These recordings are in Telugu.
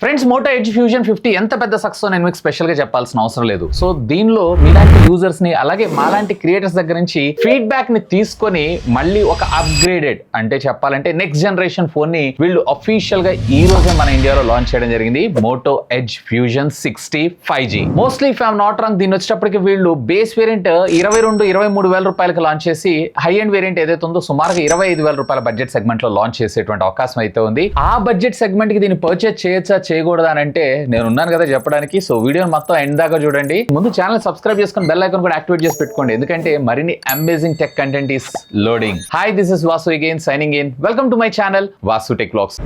ఫ్రెండ్స్, మోటో ఎడ్జ్ ఫ్యూజన్ 50 ఎంత పెద్ద సక్సెస్ నేను మీకు స్పెషల్ గా చెప్పాల్సిన అవసరం లేదు. సో దీనిలో మీలాంటి యూజర్స్ ని అలాగే మాలాంటి క్రియేటర్స్ దగ్గర నుంచి ఫీడ్బ్యాక్ ని తీసుకొని మళ్ళీ ఒక అప్గ్రేడెడ్ అంటే చెప్పాలంటే నెక్స్ట్ జనరేషన్ ఫోన్ ని వీళ్ళు అఫీషియల్ గా ఈ రోజే మన ఇండియాలో లాంచ్ చేయడం జరిగింది. Moto Edge Fusion 60 5G. Mostly if I'm not wrong, దీని వచ్చేటప్పటికి వీళ్ళు బేస్ వేరియంట్ 22-23 వేల రూపాయలకి లాంచ్ చేసి హై ఎండ్ వేరియంట్ ఏదైతే ఉందో సుమారుగా 25 వేల రూపాయల బడ్జెట్ సెగ్మెంట్ లో లాంచ్ చేసేటువంటి అవకాశం అయితే ఉంది. ఆ బడ్జెట్ సెగ్మెంట్ కి దీన్ని పర్చేజ్ చేయొచ్చా చేయకూడదా అని అంటే నేను ఉన్నాను కదా చెప్పడానికి. సో వీడియోని మొత్తం ఎండ్ దాకా చూడండి. ముందు ఛానల్ సబ్స్క్రైబ్ చేసుకుని బెల్ ఐకాన్ కూడా యాక్టివేట్ చేసి పెట్టుకోండి, ఎందుకంటే మరిన్ని amazing tech content is loading. Hi, this is Vasu again signing in. Welcome to my channel Vasu tech vlogs.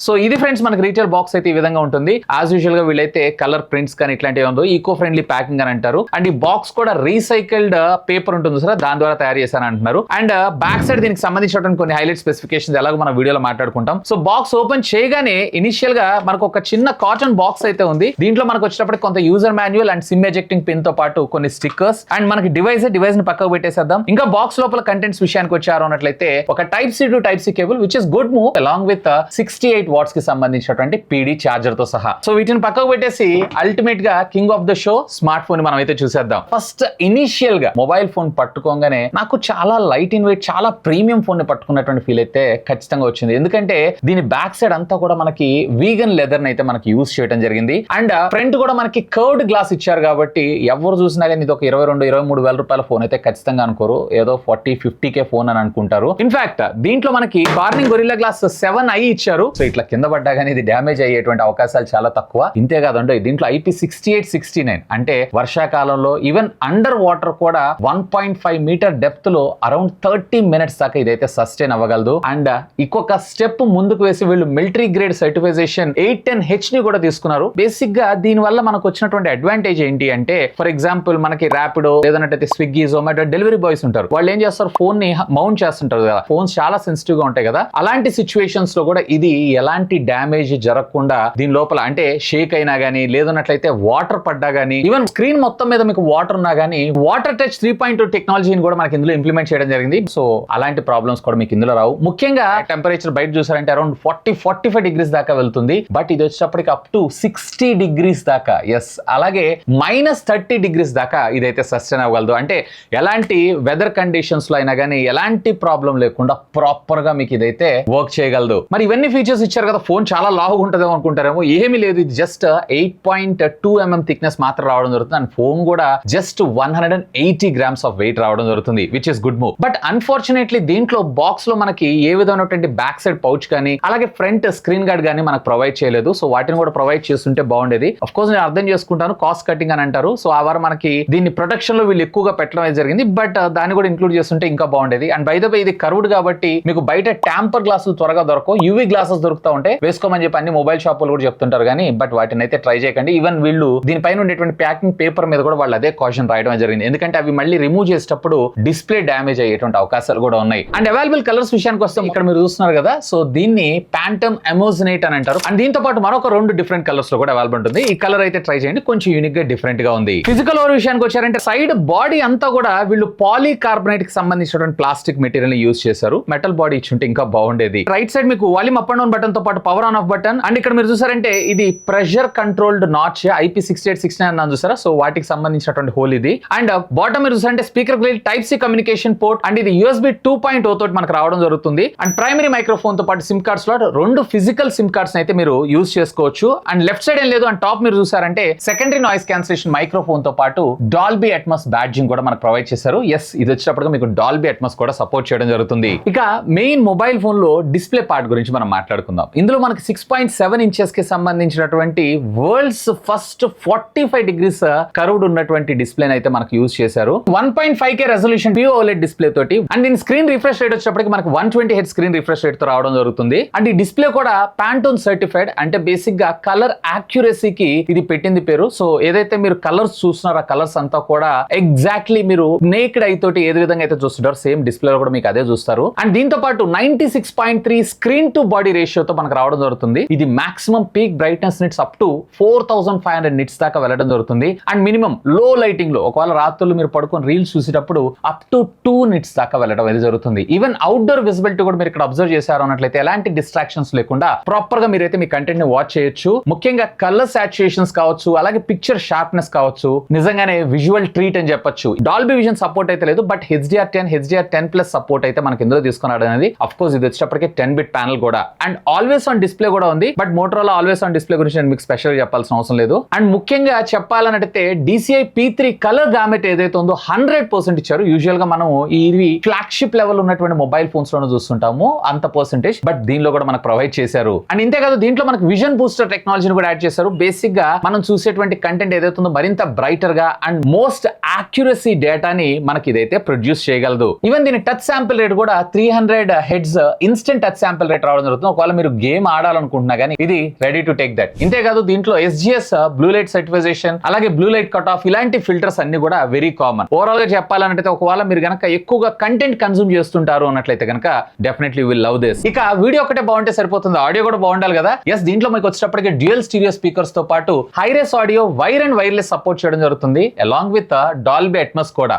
So ఇది ఫ్రెండ్స్ మనకి రీటైల్ బాక్స్ అయితే ఈ విధంగా ఉంటుంది. యాజ్ యూజువల్ గా వీళ్ళైతే కలర్ ప్రింట్స్ కానీ ఇట్లాంటివి ఉందో ఈకో ఫ్రెండ్లీ ప్యాకింగ్ అని అంటారు. అండ్ ఈ బాక్స్ కూడా రీసైకిల్డ్ పేపర్ ఉంటుంది సార్, దాని ద్వారా తయారు చేశాను అంటున్నారు. అండ్ బ్యాక్ సైడ్ దీనికి సంబంధించినటువంటి కొన్ని హైలైట్ స్పెసిఫికేషన్స్ ఎలాగో మనం వీడియోలో మాట్లాడుకుంటాం. సో బాక్స్ ఓపెన్ చేయగానే ఇనిషియల్ గా మనకు ఒక చిన్న కాటన్ బాక్స్ అయితే ఉంది. దీంట్లో మనకు వచ్చేటప్పటికి కొంత user manual and SIM ejecting pin తో పాటు కొన్ని స్టిక్కర్స్ అండ్ మనకి డివైస్ ని పక్కకు పెట్టేసేద్దాం. ఇంకా బాక్స్ లోపల కంటెంట్స్ విషయానికి వచ్చారు అన్నట్లయితే ఒక type C to type C cable which is good move along with 68 watts కి సంబంధించినటువంటి పీడీ చార్జర్ తో సహా. సో వీటిని పక్కకు పెట్టేసి అల్టిమేట్ గా king of the show smart phone మనం అయితే చూసేద్దాం. ఫస్ట్ ఇనిషియల్ గా మొబైల్ ఫోన్ పట్టుకోగానే నాకు చాలా లైట్ ఇన్ వెయిట్, చాలా ప్రీమియం ఫోన్ ని పట్టుకున్నటువంటి ఫీల్ అయితే ఖచ్చితంగా వచ్చింది. ఎందుకంటే దీని బ్యాక్ సైడ్ అంతా కూడా మనకి వీగన్ లెదర్ ని అయితే మనకి యూజ్ చేయడం జరిగింది. అండ్ ఫ్రంట్ కూడా మనకి కర్వ్డ్ గ్లాస్ ఇచ్చారు కాబట్టి ఎవరు చూసినా కానీ ఇది ఒక 22-23 వేల రూపాయల ఫోన్ అయితే ఖచ్చితంగా అనుకోరు. ఏదో 40-50K ఫోన్ అని అనుకుంటారు. ఇన్ఫాక్ట్ దీంట్లో మనకి కార్నింగ్ గొరిల్లా గ్లాస్ 7i ఇచ్చారు. సో ఇట్లా కింద పడ్డా కానీ ఇది డ్యామేజ్ అయ్యేటువంటి అవకాశాలు చాలా తక్కువ. ఇంతే కాదండి, దీంట్లో IP68-69 అంటే వర్షాకాలంలో ఈవెన్ అండర్ వాటర్ కూడా 1.5 మీటర్ డెప్త్ లో అరౌండ్ 30 మినిట్స్ దాకా ఇదైతే సస్టైన్ అవ్వగలదు. అండ్ ఇంకొక స్టెప్ ముందుకు వేసి వీళ్ళు మిలిటరీ గ్రేడ్ సర్టిఫికేషన్ 810H ని కూడా తీసుకున్నారు. బేసిక్ గా దీని వల్ల మనకు వచ్చినటువంటి అడ్వాంటేజ్ ఏంటి అంటే, ఫర్ ఎగ్జాంపుల్ మనకి ర్యాపిడో లేదంటే స్విగ్గీ, జొమాటో డెలివరీ బాయ్స్ ఉంటారు. వాళ్ళు ఏం చేస్తారు, ఫోన్ ని మౌంట్ చేస్తుంటారు కదా, ఫోన్స్ చాలా సెన్సిటివ్ గా ఉంటాయి కదా. అలాంటి సిచ్యువేషన్స్ లో కూడా ఇది ఎలాంటి డ్యామేజ్ జరగకుండా దీని లోపల అంటే షేక్ అయినా గానీ లేదన్నట్లయితే వాటర్ పడ్డా గానీ ఈవెన్ స్క్రీన్ మొత్తం మీద మీకు వాటర్ ఉన్నా గానీ వాటర్ టచ్ 3.2 టెక్నాలజీని కూడా మనకి ఇందులో ఇంప్లిమెంట్ చేయడం జరిగింది. సో అలాంటి ప్రాబ్లమ్స్ కూడా మీకు ఇందులో రావు. ముఖ్యంగా టెంపరేచర్ బయట చూసారంటే అరౌండ్ 40-45 డిగ్రీస్ దాకా వెళ్తుంది. బట్ ఇది వచ్చేటప్పటికి అప్ టు 60 డిగ్రీస్ దాకా, ఎస్ అలాగే -30 డిగ్రీస్ దాకా ఇదైతే సస్టైన్ అవ్వగలదు. అంటే ఎలాంటి వెదర్ కండిషన్స్ లో అయినా కానీ ఎలాంటి ప్రాబ్లం లేకుండా ప్రాపర్ గా మీకు ఇదైతే వర్క్ చేయగలదు. మరి ఇవన్నీ ఫీచర్స్ ఇచ్చారు కదా, ఫోన్ చాలా లావుగా ఉంటుందేమో అనుకుంటారేమో, ఏమీ లేదు. ఇది జస్ట్ 8.2 mm థిక్నెస్ మాత్రం రావడం జరుగుతుంది. అండ్ ఫోన్ కూడా జస్ట్ 180 grams ఆఫ్ వెయిట్ రావడం జరుగుతుంది, which is good move. But unfortunately దీంట్లో బాక్స్ లో మనకి ఏ విధమైనటువంటి బ్యాక్ సైడ్ పౌచ్ కానీ అలాగే ఫ్రంట్ స్క్రీన్ గార్డ్ కానీ మనకు ప్రొవైడ్ చేయలేదు. సో వాటిని కూడా ప్రొవైడ్ చేస్తుంటే బాగుండేది. అఫ్ కోర్స్ నేను అర్థం చేసుకుంటాను, కాస్ట్ కటింగ్ అని అంటారు. సో ఆ వారు మనకి దీన్ని ప్రొటెక్షన్ లో వీళ్ళు ఎక్కువగా పెట్టడం జరిగింది. బట్ దాన్ని కూడా ఇంక్లూడ్ చేస్తుంటే ఇంకా బాగుండేది. అండ్ బై ద వే ఇది కర్వ్డ్ కాబట్టి మీకు బయట ట్యాంపర్ గ్లాసులు త్వరగా దొరకవు, యూవీ గ్లాసెస్ దొరుకుతా ఉంటాయి, వేసుకోమని చెప్పి అన్ని మొబైల్ షాపులు కూడా చెప్తుంటారు కానీ బట్ వాటిని అయితే ట్రై చేయకండి. ఈవెన్ వీళ్ళు దీనిపైన ఉండేటువంటి ప్యాకింగ్ పేపర్ మీద కూడా వాళ్ళు అదే కాషన్ రాయడం జరిగింది. ఎందుకంటే అవి మళ్ళీ రిమూవ్ చేసేటప్పుడు డిస్ప్లే డ్యామేజ్ అయ్యేటువంటి అవకాశాలు కూడా ఉన్నాయి. అండ్ అవైలబుల్ కలర్స్ విషయానికి వస్తే ఇక్కడ మీరు చూస్తున్నారు కదా, సో దీన్ని ప్యాంటమ్ ఎమోజినేట్ అని అంటారు. అండ్ దీంతో పాటు మరొక 2 డిఫరెంట్ కలర్స్ లో కూడా అవైలబుల్ ఉంటుంది. ఈ కలర్ అయితే ట్రై చేయండి, కొంచెం యూనిక్ గా డిఫరెంట్ గా ఉంది. ఫిజికల్ ఓవర్ విషయానికి వచ్చారంటే సైడ్ బాడీ అంతా కూడా వీళ్ళు పాలీకార్బోనేట్ కి సంబంధించినటువంటి ప్లాస్టిక్ మెటీరియల్ ని యూజ్ చేశారు. మెటల్ బాడీ ఇచ్చుంటే ఇంకా బాగుండేది. రైట్ సైడ్ మీకు volume up and down button తో పాటు power on off button. And ఇక్కడ మీరు చూసారంటే ఇది ప్రెషర్ కంట్రోల్డ్ నాచ్ IP68-69 అన్నాను చూసారా, సో వాటికి సంబంధించినటువంటి హోల్ ఇది. అండ్ బాటమ్ మీరు చూసారంటే speaker type C communication port and ఇది USB 2.0 తోటి మనకు రావడం జరుగుతుంది. అండ్ ప్రైమరీ మైక్రోఫోన్ తో పాటు SIM card slot, 2 physical SIM cards అయితే మీరు యూజ్ చేసుకోవచ్చు. అండ్ లెఫ్ట్ సైడ్ ఏం లేదు, అండ్ టాప్ మీరు చూసారంటే సెకండరీ నాయిస్ క్యాన్సిలేషన్ మైక్రోఫోన్ తో పాటు డాల్బీ అట్మాస్ బ్యాడ్జింగ్ కూడా మనకు ప్రొవైడ్ చేశారు. ఎస్, ఇది వచ్చేటప్పుడు మీకు డాల్బీ అట్మాస్ కూడా సపోర్ట్ చేయడం జరుగుతుంది. ఇక మెయిన్ మొబైల్ ఫోన్ లో డిస్ప్లే పార్ట్ గురించి మనం మాట్లాడుకుందాం. ఇందులో మనకి 6.7 ఇంచెస్ కి సంబంధించినటువంటి వరల్డ్స్ ఫస్ట్ 45 డిగ్రీస్ కర్వ్డ్ ఉన్నటువంటి డిస్ప్లే అయితే మనకు యూజ్ చేశారు. 1.5K రెజల్యూషన్ OLED డిస్ప్లే తోటి. అండ్ దీని స్క్రీన్ రిఫ్రెష్ రేట్ వచ్చేటప్పటికి మనకి 120Hz స్క్రీన్ రిఫ్రెష్ రేట్ తో రావడం జరుగుతుంది. అండ్ ఈ డిస్ప్లే కూడా ప్యాంటోన్ సర్టిఫైడ్, అంటే బేసిక్ గా కలర్ యాక్యురసీకి ఇది పెట్టింది పేరు. సో ఏదైతే మీరు కలర్స్ చూస్తున్నారో ఆ కలర్స్ అంతా కూడా ఎగ్జాక్ట్లీ మీరు నేకెడ్ ఐ తోటి ఏ విధంగా అయితే చూస్తుంటారో సేమ్ డిస్ప్లే లో కూడా మీకు అదే చూస్తారు. అండ్ దీంతో పాటు 96.3 స్క్రీన్ టు బాడీ రేషియోతో తో మనకు రావడం జరుగుతుంది. ఇది maximum peak brightness nits up to 4500 nits దాకా వెళ్ళడం జరుగుతుంది. అండ్ మినిమం లో లైటింగ్ లో ఒకవేళ రాత్రులు మీరు పడుకొని రీల్స్ చూసేటప్పుడు అప్ టు 2 నిట్స్ దాకా వెళ్ళడం అనేది జరుగుతుంది. ఈవెన్ అవుట్డోర్ విజిబిలిటీ కూడా మీరు ఇక్కడ అబ్జర్వ్ చేశారు అన్నట్లయితే ఎలాంటి డిస్ట్రాక్షన్స్ లేకుండా ప్రాపర్ గా మీరైతే మీ కంటెంట్ ని వాచ్ చేయొచ్చు. ముఖ్యంగా కలర్ సాచురేషన్స్ కావచ్చు, అలాగే పిక్చర్ షార్ప్నెస్ కావచ్చు, నిజంగానే విజువల్ ట్రీట్ అని చెప్పొచ్చు. డాల్బీ విజన్ సపోర్ట్ అయితే లేదు, బట్ HDR10+ సపోర్ట్ అయితే మనకి ఇందులో తీసుకున్నాడు అనేది. అఫ్ కోర్స్ ఇది వచ్చేటప్పటికి 10-bit ప్యానల్ కూడా అండ్ ఆల్వేస్ ఆన్ డిస్ప్లే కూడా ఉంది. But Motorola always on display గురించి నేను మీకు స్పెషల్ చెప్పాల్సిన అవసరం లేదు. అండ్ ముఖ్యంగా చెప్పాలనంటే DCI P3 కలర్ గామెట్ ఏదైతే ఉందో 100% ఇచ్చారు. యూజువల్ గా మనం ఇవి ఫ్లాగ్షిప్ లెవెల్ ఉన్నటువంటి మొబైల్ ఫోన్స్ లోనే చూస్తుంటాము అంత పర్సెంటేజ్, బట్ దీనిలో కూడా మనకు ప్రొవైడ్ చేశారు. అండ్ ఇంతే కాదు, దీంట్లో మనకు విజన్ బూస్టర్ టెక్నాలజీని కూడా యాడ్ చేశారు. బేసిక్ గా మనం చూసేటువంటి కంటెంట్ ఏదైతే ఉందో మరింత బ్రైటర్ గా అండ్ మోస్ట్ యాక్యురసీ డేటాని మనకి ఇదైతే ప్రొడ్యూస్ చేయగలదు. ఈవెన్ దీని టచ్ శాంపిల్ రేట్ కూడా 300 heads instant touch sample rate రావడం జరుగుతుంది. ఒకవేళ మీరు గేమ్ ఆడాలనుకుంటున్నా కానీ ఇది రెడీ టు టేక్ దట్. ఇంతే కాదు, దీంట్లో SGS బ్లూ లైట్ సర్టిఫికేషన్, అలాగే బ్లూ లైట్ కట్ ఆఫ్, ఇలాంటి ఫిల్టర్స్ అన్ని కూడా వెరీ కామన్. ఓవరాల్ గా చెప్పాలంటే ఒకవేళ మీరు గనక ఎక్కువగా కంటెంట్ కన్సూమ్ చేస్తుంటారు అన్నట్లయితే కనుక డెఫినెట్లీ విల్ లవ్ దిస్. ఇక వీడియో ఒకటే బాగుంటే సరిపోతుంది, ఆడియో కూడా బాగుండాలి కదా. ఎస్, దీంట్లో మీకు వచ్చేటప్పటికి డ్యూయల్ స్టీరియో స్పీకర్స్ తో పాటు high-rise audio, wire and wireless support చేయడం జరుగుతుంది, అలాంగ్ విత్ డాల్బీ అట్మాస్ కూడా.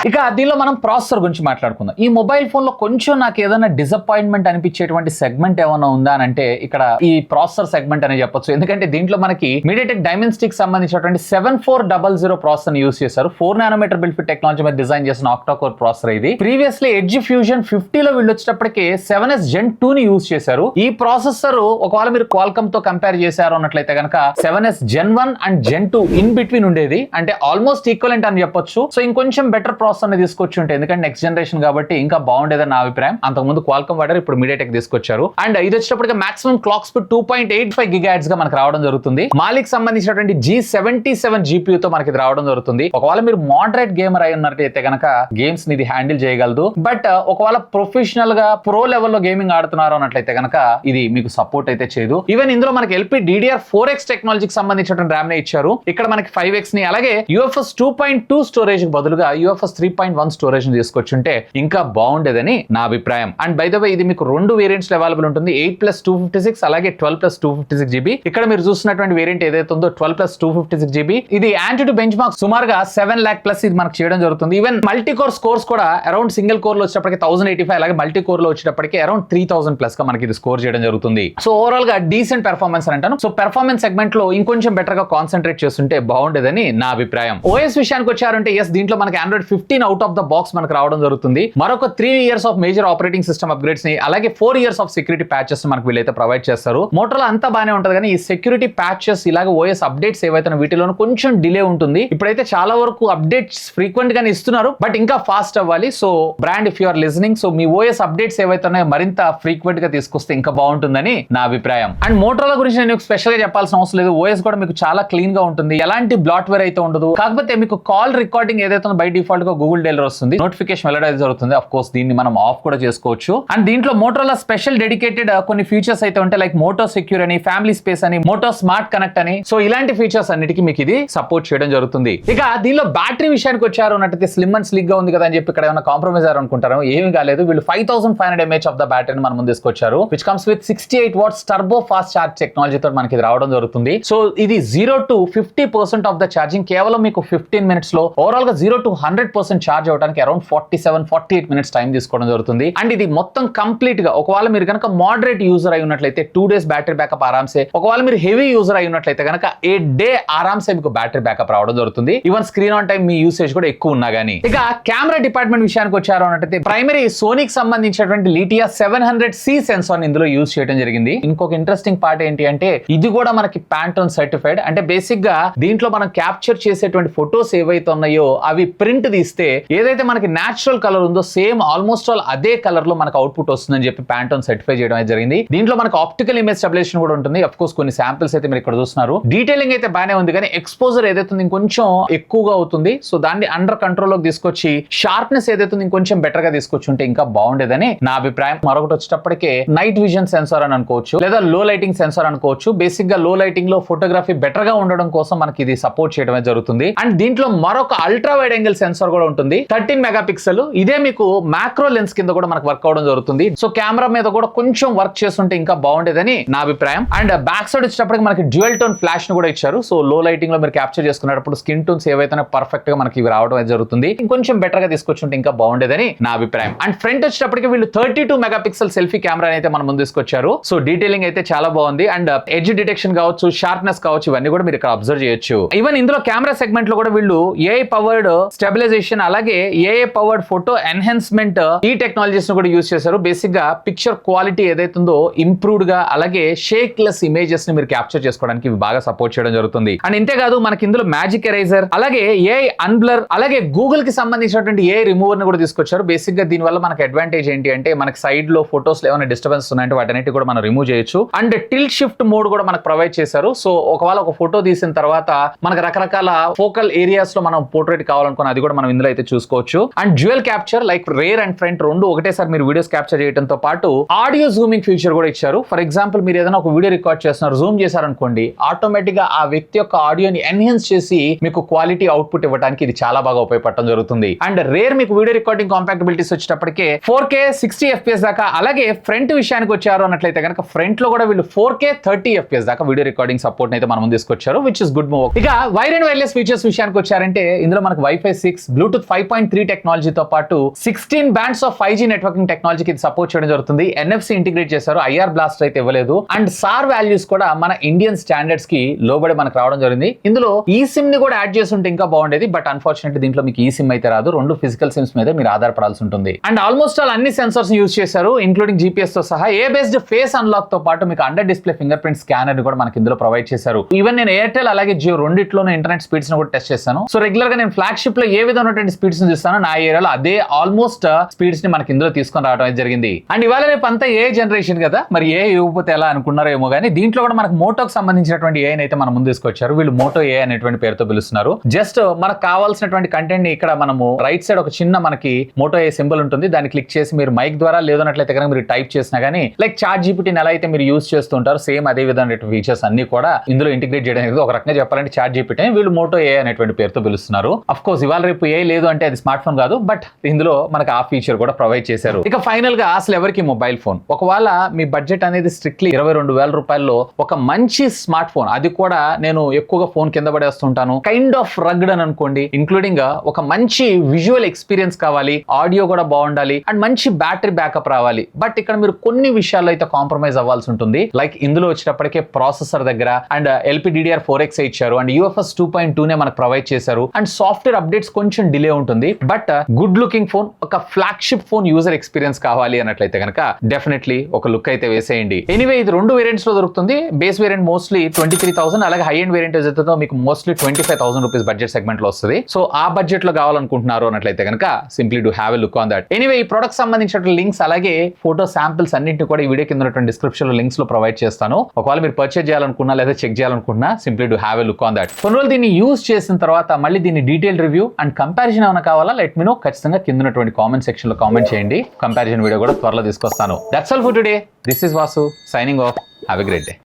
ఇక దీనిలో మనం ప్రాసెసర్ గురించి మాట్లాడుకుందాం. ఈ మొబైల్ ఫోన్ లో కొంచెం నాకు ఏదైనా డిసప్పాయింట్మెంట్ అనిపించేటువంటి సెగ్మెంట్ ఏమైనా ఉందా అని అంటే ఇక్కడ ఈ ప్రాసెసర్ సెగ్మెంట్ అనే చెప్పొచ్చు. ఎందుకంటే దీంట్లో మనకి మీడియాటెక్ డైమెన్సిటీకి సంబంధించినటువంటి 7400 ప్రాసెసర్ యూస్ చేశారు. 4 nm బిల్డ్ ఫిట్ టెక్నాలజీ మీద డిజైన్ చేసిన ఆక్టా కోర్ ప్రాసెసర్ ఇది. ప్రీవియస్లీ ఎడ్జ్ ఫ్యూజన్ 50 లో వీళ్ళు వచ్చేటప్పటికి 7S Gen 2 ని యూస్ చేశారు. ఈ ప్రాసెసర్ ఒకవేళ మీరు క్వాల్కమ్ తో కంపేర్ చేశారు అన్నట్లయితే కనుక 7S Gen 1 and Gen 2 in between ఉండేది, అంటే ఆల్మోస్ట్ ఈక్వలెంట్ అని చెప్పొచ్చు. సో ఇంకొంచెం బెటర్ ప్రాసెసర్ తీసుకొచ్చి ఉంటే, ఎందుకంటే నెక్స్ట్ జనరేషన్ కాబట్టి ఇంకా బాగుండేదని నా అభిప్రాయం. అంతకుముందు క్వాల్కమ్ వాడారు, ఇప్పుడు మీడియాటెక్ తీసుకొచ్చారు. అండ్ ఇది వచ్చేటప్పటికి మాక్సిమం క్లాక్ స్పీడ్ 2.85 GHz గా మనకు రావడం జరుగుతుంది. మాలిక్ సంబంధించినటువంటి G77 GPU తో మనకి ఇది రావడం జరుగుతుంది. ఒకవేళ మీరు మోడరేట్ గేమర్ అయి ఉన్నట్టయితే కనుక గేమ్స్ ని ఇది హ్యాండిల్ చేయగలదు. బట్ ఒకవేళ ప్రొఫెషనల్ గా ప్రో లెవెల్లో గేమింగ్ ఆడుతున్నారు అన్నట్లయితే కనుక ఇది మీకు సపోర్ట్ అయితే చేయదు. ఈవెన్ ఇందులో మనకి LPDDR4X టెక్నాలజీకి సంబంధించినటువంటి ర్యామ్ నే ఇచ్చారు. ఇక్కడ మనకి 5X ని, అలాగే UFS 2.2 స్టోరేజ్ కి బదులుగా UFS 3.1 స్టోరేజ్ ని తీసుకొచ్చుంటే ఇంకా బాగుండేదని నా అభిప్రాయం. అండ్ బై ద వే ఇది మీకు 2 వేరియంట్స్ అవైలబుల్ ఉంటుంది, 8+256 అలాగే 12+256 GB. ఇక్కడ మీరు చూస్తున్నటువంటి వేరియంట్ ఏదైతే ఉందో 12+256 GB, ఇది యాంటిట్యూడ్ బెంచ్ మార్క్ సుమారుగా 7 lakh ప్లస్ ఇది మనకు చేయడం జరుగుతుంది. ఈవెన్ మల్టీ కోర్ స్కోర్స్ కూడా అరౌండ్ సింగిల్ కోర్ లో వచ్చేటప్పటికి 1085, అలాగే మల్టీ కోర్ లో వచ్చేటప్పటికి అరౌండ్ 3000 ప్లస్ గా మనకి ఇది స్కోర్ చేయడం జరుగుతుంది. సో ఓవరాల్ గా డీసెంట్ పెర్ఫార్మెన్స్ అని అంటాను. సో పెర్ఫార్మెన్స్ సెగ్మెంట్ లో ఇంకొంచెం బెటర్ గా కాన్సన్ట్రేట్ చేస్తుంటే బాగుండేదని నా అభిప్రాయం. OS విషయానికి వచ్చారంటే ఎస్, దీంట్లో మనకి Android 15 out of the box మనకు రావడం జరుగుతుంది. మరొక 3 years of major operating system upgrades ని, అలాగే 4 years ఆఫ్ సెక్యూరిటీ ప్యాచెస్ మనకు వీళ్ళైతే ప్రొవైడ్ చేస్తారు. మోటరోలా అంతా బానే ఉంటది, కానీ ఈ సెక్యూరిటీ ప్యాచెస్ ఇలాగే OS అప్డేట్స్ ఏవైతే వీటిలోనూ కొంచెం డిలే ఉంటుంది. ఇప్పుడైతే చాలా వరకు అప్డేట్స్ ఫ్రీక్వెంట్ గానే ఇస్తున్నారు, బట్ ఇంకా ఫాస్ట్ అవ్వాలి. So brand, if you are listening, so మీ OS అప్డేట్స్ ఏవైతే ఉన్నాయో మరింత ఫ్రీక్వెంట్ గా తీసుకొస్తే ఇంకా బాగుంటుందని నా అభిప్రాయం. అండ్ మోటరోలా గురించి నేను స్పెషల్ గా చెప్పాల్సిన అవసరం లేదు. OS కూడా మీకు చాలా క్లీన్ గా ఉంటుంది, ఎలాంటి బ్లాట్వేర్ అయితే ఉండదు. కాకపోతే మీకు కాల్ రికార్డింగ్ ఏదైతే బై డిఫాల్ట్ గా గూగుల్ డైలర్ వస్తుంది, నోటిఫికేషన్ వెళ్ళడం జరుగుతుంది. ఆఫ్ కోర్స్ దీన్ని మనం ఆఫ్ కూడా చేసుకోవచ్చు. అండ్ దీంట్లో మోటరోలా స్పెషల్ డెడికేటెడ్ కొన్ని ఫీచర్స్ అయితే ఉంటాయి, లైక్ మోటో సెక్యూర్ అని, ఫ్యామిలీ స్పేస్ అని, మోటో స్మార్ట్ కనెక్ట్ అని. సో ఇలాంటి ఫీచర్స్ అన్నిటికీ మీకు ఇది సపోర్ట్ చేయడం జరుగుతుంది. ఇక దీనిలో బ్యాటరీ విషయానికి వచ్చారు అన్నట్టయితే స్లిమ్ అండ్ స్లిక్ గా ఉంది కదా అని చెప్పి ఇక్కడ ఏమైనా కాంప్రమైజ్ అనుకుంటారు, ఏమీ కాలేదు. వీళ్ళు 5500 mAh ఆఫ్ ద బ్యాటరీని మన ముందు తీసుకొచ్చారు, which comes with 68 watts turbo fast charge టెక్నాలజీతో మనకి ఇది రావడం జరుగుతుంది. సో ఇది 0 to 50% ఆఫ్ ద ఛార్జింగ్ కేవలం మీకు 15 minutes లో, ఓవరాల్ గా 0 to 100% ఛార్జ్ అవడానికి అరౌండ్ 47-48 minutes టైం తీసుకోవడం జరుగుతుంది. అండ్ ఇది మొత్తం కంప్లీట్ గా ఒకవేళ మీరు కనుక మోడరేట్ యూజర్ అయి ఉన్నట్లయితే 2 days బ్యాటరీ బ్యాకప్ ఆరామ్సే, ఒకవేళ మీరు హెవీ యూజర్ అయి ఉన్నట్లయితే కనుక 8 day ఆరామ్సే మీకు బ్యాటరీ బ్యాకప్ రావడం జరుగుతుంది. Even screen on time me usage కూడా ఎక్కువ ఉన్నా గానీ. ఇక కెమెరా డిపార్ట్మెంట్ విషయానికి వచ్చారు అన్నట్లయితే ప్రైమరీ సోనీకి సంబంధించినటువంటి లిటియా 700C సెన్సార్ ఇందులో యూజ్ చేయడం జరిగింది. ఇంకొక ఇంట్రెస్టింగ్ పార్ట్ ఏంటి అంటే ఇది కూడా మనకి ప్యాంటోన్ సర్టిఫైడ్. అంటే బేసిక్ గా దీంట్లో మనం క్యాప్చర్ చేసేటువంటి ఫొటోస్ ఏవైతే ఉన్నాయో అవి ప్రింట్ తీస్తే ఇస్తే ఏదైతే మనకి నేచురల్ కలర్ ఉందో సేమ్ ఆల్మోస్ట్ ఆల్ అదే కలర్ లో మనకు అవుట్పుట్ వస్తుందని చెప్పి ప్యాంటోన్ సర్టిఫై చేయడం అయితే జరిగింది. దీంట్లో మనకు ఆప్టికల్ ఇమేజ్ స్టెబిలైజేషన్ కూడా ఉంటుంది. అఫ్ కోర్స్ కొన్ని శాంపిల్స్ అయితే మీరు ఇక్కడ చూస్తున్నారు. డీటెయిలింగ్ అయితే బాగానే ఉంది, కానీ ఎక్స్పోజర్ ఏదైతే ఉంది ఇంకొంచెం ఎక్కువగా అవుతుంది. సో దాన్ని అండర్ కంట్రోల్ లోకి తీసుకొచ్చి షార్ప్నెస్ ఏదైతే ఉంది ఇంకొంచెం బెటర్ గా తీసుకొచ్చి ఉంటే ఇంకా బాగుండేదని నా అభిప్రాయం. మరొకటి వచ్చేటప్పటికే నైట్ విజన్ సెన్సార్ అని అనుకోవచ్చు, లేదా లో లైటింగ్ సెన్సార్ అనుకోవచ్చు. బేసిక్ గా లో లైటింగ్ లో ఫోటోగ్రఫీ బెటర్ గా ఉండడం కోసం మనకి ఇది సపోర్ట్ చేయడమే జరుగుతుంది. అండ్ దీంట్లో మరొక అల్ట్రా వైడ్ యాంగిల్ సెన్సార్ కూడా ఉంటుంది, 13 మెగాపిక్సెల్. ఇదే మీకు మ్యాక్రో లెన్స్ కింద కూడా మనకు వర్క్ అవడం జరుగుతుంది. సో కెమెరా మీద కూడా కొంచెం వర్క్ చేస్తుంటే ఇంకా బాగుండేదని నా అభిప్రాయం. అండ్ బ్యాక్ సైడ్ వచ్చేటప్పటికి మనకి డ్యూయల్ టోన్ ఫ్లాష్ ను కూడా ఇచ్చారు. సో లో లైటింగ్ లో మీరు క్యాప్చర్ చేసుకునేటప్పుడు స్కిన్ టోన్స్ ఏవైతే పర్ఫెక్ట్ గా మనకి ఇవి రావడం జరుగుతుంది. ఇంకొంచెం బెటర్ గా తీసుకొచ్చుంటే ఇంకా బాగుండేదని నా అభిప్రాయం. అండ్ ఫ్రంట్ వచ్చేటప్పటికి వీళ్ళు 32 మెగాపిక్సెల్ సెల్ఫీ కెమెరా అయితే మన ముందు తీసుకొచ్చారు. సో డీటెయిలింగ్ అయితే చాలా బాగుంది. అండ్ ఎడ్జ్ డిటెక్షన్ కావచ్చు, షార్ప్నెస్ కావచ్చు, ఇవన్నీ కూడా మీరు ఇక్కడ అబ్జర్వ్ చేయొచ్చు. ఈవెన్ ఇందులో కెమెరా సెగ్మెంట్ లో కూడా వీళ్ళు ఏఐ పవర్డ్ స్టెబిలైజేషన్ అలాగే ఏఐ పవర్డ్ ఫోటో ఎన్హాన్స్మెంట్ ఈ టెక్నాలజీస్ ను కూడా యూజ్ చేశారు. బేసిక్ గా పిక్చర్ క్వాలిటీ ఏదైతుందో ఇంప్రూవ్డ్ గా అలాగే షేక్ లెస్ ఇమేజెస్ ని మీరు క్యాప్చర్ చేసుకోవడానికి ఇవి బాగా సపోర్ట్ చేయడం జరుగుతుంది. అండ్ ఇంతేకాదు మనకి ఇందులో మ్యాజిక్ ఎరేజర్ అలాగే ఏఐ అన్బ్లర్ అలాగే గూగుల్ కి సంబంధించినటువంటి ఏఐ రిమూవర్ ని కూడా తీసుకొచ్చారు. బేసిక్ గా దీని వల్ల మనకి అడ్వాంటేజ్ ఏంటి అంటే మనకి సైడ్ లో ఫోటోస్ ఏమైనా డిస్టర్బెన్స్ ఉన్నాయంటే వాటన్నిటి కూడా మనం రిమూవ్ చేయొచ్చు. అండ్ టిల్ట్ షిఫ్ట్ మోడ్ కూడా మనకు ప్రొవైడ్ చేశారు. సో ఒకవేళ ఒక ఫోటో తీసిన తర్వాత మనకు రకరకాల ఫోకల్ ఏరియాస్ లో మనం పోర్ట్రేట్ కావాలనుకున్న అది కూడా మనం ఇందులో అయితే చూసుకోవచ్చు. And dual capture like rare and front రెండు ఒకటేసారి మీరు వీడియోస్ క్యాప్చర్ చేయడంతో పాటు ఆడియో జూమింగ్ ఫీచర్ కూడా ఇచ్చారు. ఫర్ ఎగ్జాంపుల్ మీరు ఏదైనా ఒక వీడియో రికార్డ్ చేస్తున్నారు, జూమ్ చేశారనుకోండి, ఆటోమేటిక్ గా ఆ వ్యక్తి యొక్క ఆడియోని ఎన్హాన్స్ చేసి మీకు క్వాలిటీ అవుట్పుట్ ఇవ్వడానికి ఇది చాలా బాగా ఉపయోగపడడం జరుగుతుంది. అండ్ రేర్ మీకు వీడియో రికార్డింగ్ కాంపాక్టబిలిటీస్ వచ్చేటప్పటికే 4K 60 FPS దాకా, అలాగే ఫ్రంట్ విషయానికి వచ్చారు అన్నట్లయితే కనుక ఫ్రంట్ లో కూడా వీళ్ళు 4K 30 FPS దాకా వీడియో రికార్డింగ్ సపోర్ట్ అయితే మనం తీసుకొచ్చారు, విచ్ ఇస్ గుడ్ మూవ్. ఇక వైర్ అండ్ వైర్లెస్ ఫీచర్స్ విషయానికి వచ్చారంటే ఇందులో మనకు Wi-Fi 6, బ్లూటూత్ 5.3 టెక్నాలజీతో పాటు 16 బ్యాండ్స్ ఆఫ్ 5G నెట్వర్కింగ్ టెక్నాలజీకి ఇది సపోర్ట్ చేయడం జరుగుతుంది. NFC ఇంటిగ్రేట్ చేశారు, IR బ్లాస్ట్ అయితే ఇవ్వలేదు. అండ్ SAR వాల్యూస్ కూడా మన ఇండియన్ స్టాండర్డ్స్ కి లోబడి మనకు రావడం జరిగింది. ఇందులో ఈ సిమ్ ని కూడా యాడ్ చేసి ఉంటే ఇంకా బాగుండేది, బట్ అన్ఫార్చునేట్లీ దీంట్లో మీకు ఈ సిమ్ అయితే రాదు. రెండు ఫిజికల్ సిమ్స్ మీద మీరు ఆధారపడాల్సి ఉంటుంది. అండ్ ఆల్మోస్ట్ ఆల్ అన్ని సెన్సర్స్ యూజ్ చేశారు, ఇంక్లూడింగ్ GPS తో సహా. ఏ బేస్డ్ ఫేస్ అన్లాక్ తో పాటు మీకు under display finger print scanner ని కూడా మనకి ఇందులో ప్రొవైడ్ చేశారు. ఈవెన్ నేను ఎయిర్టెల్ అలాగే జియో రెండిట్లోనే ఇంటర్నెట్ స్పీడ్స్ ని కూడా టెస్ట్ చేశాను. సో రెగ్యులర్ గా నేను ఫ్లాగ్షిప్ లో ఏ విధమైనటువంటి స్పీడ్స్ ని చూస్తాను, నా ఏరియాలో అదే ఆల్మోస్ట్ స్పీడ్స్ ని మనకి ఇందులో తీసుకొని రావడం అయితే జరిగింది. అండ్ ఇవాళ రేపు అంతా ఏ జనరేషన్ కదా, మరి ఏ ఇవ్వకపోతే ఎలా అనుకున్నారో ఏమో కానీ దీంట్లో కూడా మనకు మోటోకి సంబంధించినటువంటి ఏ అయితే మనం ముందు తీసుకొచ్చారు. వీళ్ళు మోటో ఏ అనేటువంటి పేరుతో పిలుస్తున్నారు. జస్ట్ మనకు కావాల్సినటువంటి కంటెంట్ ని ఇక్కడ మనము రైట్ సైడ్ ఒక చిన్న మనకి మోటో ఏ సింబల్ ఉంటుంది, దాన్ని క్లిక్ చేసి మీరు మైక్ ద్వారా లేదన్నట్లయితే కనుక మీరు టైప్ చేసినా కానీ లైక్ చాట్ జీపీటీని ఎలా అయితే మీరు యూజ్ చేస్తుంటారు సేమ్ అదే విధమైన ఫీచర్స్ అన్ని కూడా ఇందులో ఇంటిగ్రేట్ చేయడానికి ఒక రకంగా చెప్పాలంటే చాట్ జీపీటీ వీళ్ళు మోటో ఏ అనేటువంటి పేరుతో పిలుస్తున్నారు. అఫ్ కోర్స్ ఇవాళ రేపు ఏ లేదు అంటే అది స్మార్ట్ ఫోన్ కాదు, బట్ ఇందులో మనకు ఆ ఫీచర్ కూడా ప్రొవైడ్ చేశారు. ఇక ఫైనల్ గా అసలు ఎవరికి మొబైల్ ఫోన్, ఒకవేళ మీ బడ్జెట్ అనేది స్ట్రిక్ట్లీ 22,000 రూపాయల్లో ఒక మంచి స్మార్ట్ ఫోన్, అది కూడా నేను ఎక్కువగా ఫోన్ కింద పడేస్తుంటాను, కైండ్ ఆఫ్ రగ్డ్ అని అనుకోండి, ఇంక్లూడింగ్ ఒక మంచి విజువల్ ఎక్స్పీరియన్స్ కావాలి, ఆడియో కూడా బాగుండాలి అండ్ మంచి బ్యాటరీ బ్యాకప్ రావాలి. బట్ ఇక్కడ మీరు కొన్ని విషయాల్లో అయితే కాంప్రమైజ్ అవ్వాల్సి ఉంటుంది. లైక్ ఇందులో వచ్చేటప్పటికే ప్రాసెసర్ దగ్గర అండ్ LPDDR4X ఇచ్చారు అండ్ UFS 2.2 నే మనకు ప్రొవైడ్ చేశారు. అండ్ సాఫ్ట్వేర్ అప్డేట్స్ కొంచెం డిలే ఉంటుంది, బట్ గుడ్ లుకింగ్ ఫోన్, ఒక ఫ్లాగ్షిప్ ఫోన్ యూజర్ ఎక్స్పీరియన్స్ కావాలి అన్నట్లయితే కనుక డెఫినెట్లీ ఒక లుక్ అయితే వేసేయండి. ఎనీవే ఇది రెండు వేరియంట్స్ లో దొరుకుతుంది. బేస్ వేరియంట్ మోస్ట్లీ 23,000, అలాగే హై ఎండ్ వేరియంట్ ఏదైతే మీకు మోస్ట్లీ 25,000 రూపీస్ బడ్జెట్ సెగ్మెంట్ లో వస్తుంది. సో ఆ బడ్జెట్ లో కావాలనుకుంటున్నారు అన్నట్లయితే కనుక simply do have a look on that. Anyway ఈ ప్రొడక్ట్ సంబంధించిన లింక్స్ అలాగే ఫోటో శాంపిల్స్ అన్నింటిని కూడా ఈ వీడియో కింద ఉన్నటువంటి డిస్క్రిప్షన్ లో లింక్స్ లో ప్రొవైడ్ చేస్తాను. ఒకవేళ మీరు పర్చేజ్ చేయాలనుకున్నా లేదా చెక్ చేయాలనుకున్నా simply do have a look on that. కొన్ని రోజులు దీన్ని యూజ్ చేసిన తర్వాత మళ్ళీ దీన్ని డీటెయిల్ రివ్యూ అండ్ కంపారిజన్ ఏమైనా కావాలా లెట్ మీ నో. ఖచ్చితంగా కింద ఉన్నటువంటి కామెంట్ సెక్షన్ లో కామెంట్ చేయండి. కంపారిజన్ వీడియో కూడా త్వరలో తీసుకొస్తాను. That's all for today. This is Vasu signing off. Have a great day.